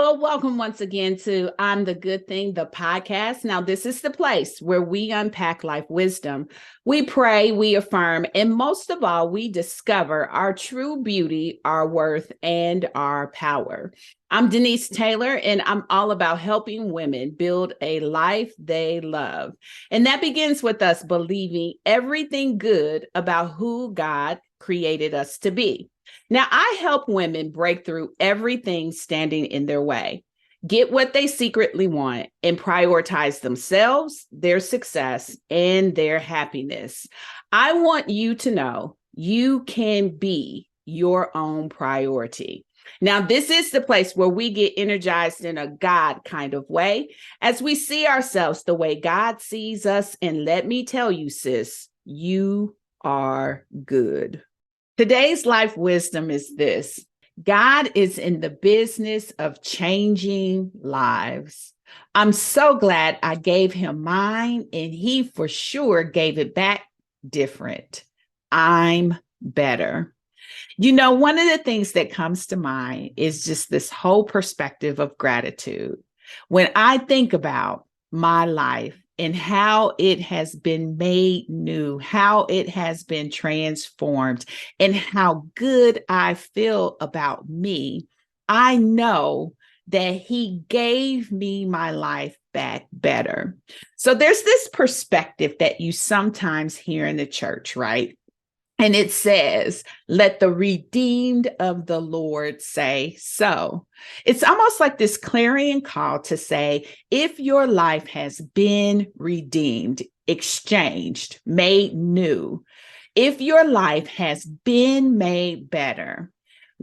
Well, welcome once again to I'm the Good Thing, the podcast. Now, this is the place where we unpack life wisdom. We pray, we affirm, and most of all, we discover our true beauty, our worth, and our power. I'm Denise Taylor, and I'm all about helping women build a life they love. And that begins with us believing everything good about who God created us to be. Now, I help women break through everything standing in their way, get what they secretly want, and prioritize themselves, their success, and their happiness. I want you to know you can be your own priority. Now, this is the place where we get energized in a God kind of way as we see ourselves the way God sees us. And let me tell you, sis, you are good. Today's life wisdom is this: God is in the business of changing lives. I'm so glad I gave him mine, and he for sure gave it back different. I'm better. You know, one of the things that comes to mind is just this whole perspective of gratitude. When I think about my life and how it has been made new, how it has been transformed, and how good I feel about me, I know that he gave me my life back better. So there's this perspective that you sometimes hear in the church, right? And it says, let the redeemed of the Lord say so. It's almost like this clarion call to say, if your life has been redeemed, exchanged, made new, if your life has been made better,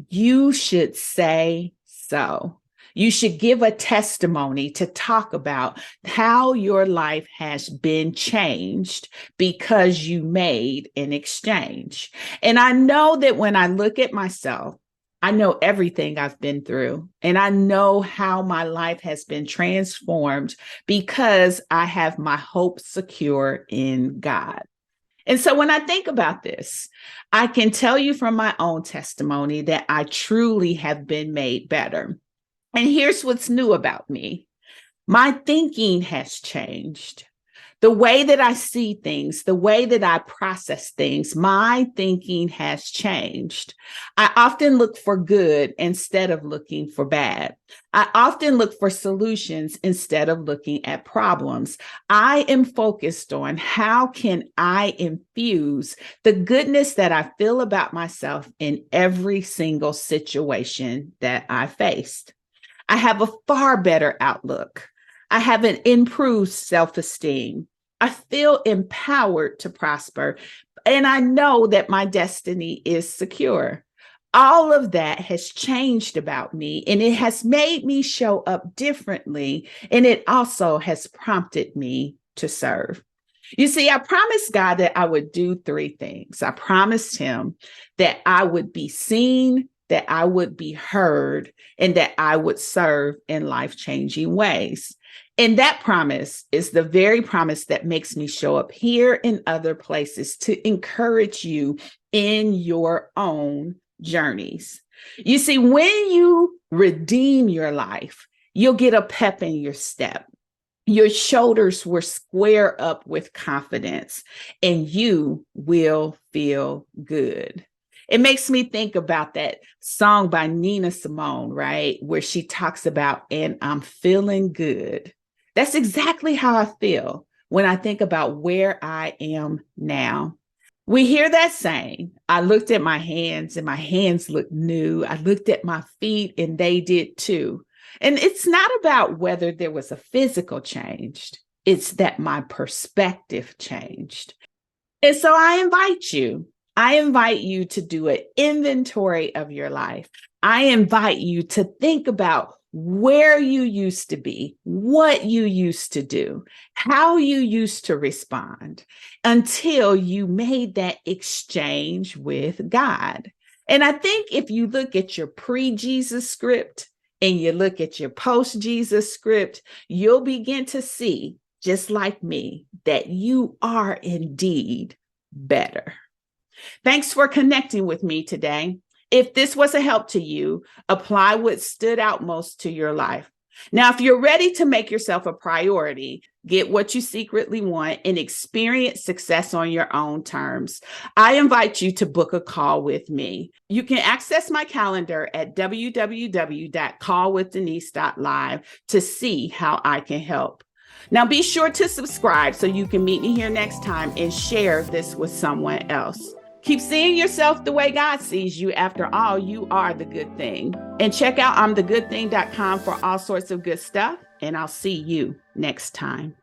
you should say so. You should give a testimony to talk about how your life has been changed because you made an exchange. And I know that when I look at myself, I know everything I've been through, and I know how my life has been transformed because I have my hope secure in God. And so when I think about this, I can tell you from my own testimony that I truly have been made better. And here's what's new about me. My thinking has changed. The way that I see things, the way that I process things, my thinking has changed. I often look for good instead of looking for bad. I often look for solutions instead of looking at problems. I am focused on how can I infuse the goodness that I feel about myself in every single situation that I faced. I have a far better outlook. I have an improved self-esteem. I feel empowered to prosper, and I know that my destiny is secure. All of that has changed about me, and it has made me show up differently, and it also has prompted me to serve. You see, I promised God that I would do three things. I promised him that I would be seen, that I would be heard, and that I would serve in life-changing ways. And that promise is the very promise that makes me show up here and other places to encourage you in your own journeys. You see, when you redeem your life, you'll get a pep in your step. Your shoulders will square up with confidence, and you will feel good. It makes me think about that song by Nina Simone, right? Where she talks about, and I'm feeling good. That's exactly how I feel when I think about where I am now. We hear that saying, I looked at my hands and my hands looked new. I looked at my feet and they did too. And it's not about whether there was a physical change. It's that my perspective changed. And so I invite you to do an inventory of your life. I invite you to think about where you used to be, what you used to do, how you used to respond until you made that exchange with God. And I think if you look at your pre-Jesus script and you look at your post-Jesus script, you'll begin to see, just like me, that you are indeed better. Thanks for connecting with me today. If this was a help to you, apply what stood out most to your life. Now, if you're ready to make yourself a priority, get what you secretly want, and experience success on your own terms, I invite you to book a call with me. You can access my calendar at www.callwithdenise.live to see how I can help. Now, be sure to subscribe so you can meet me here next time and share this with someone else. Keep seeing yourself the way God sees you. After all, you are the good thing. And check out I'mTheGoodThing.com for all sorts of good stuff. And I'll see you next time.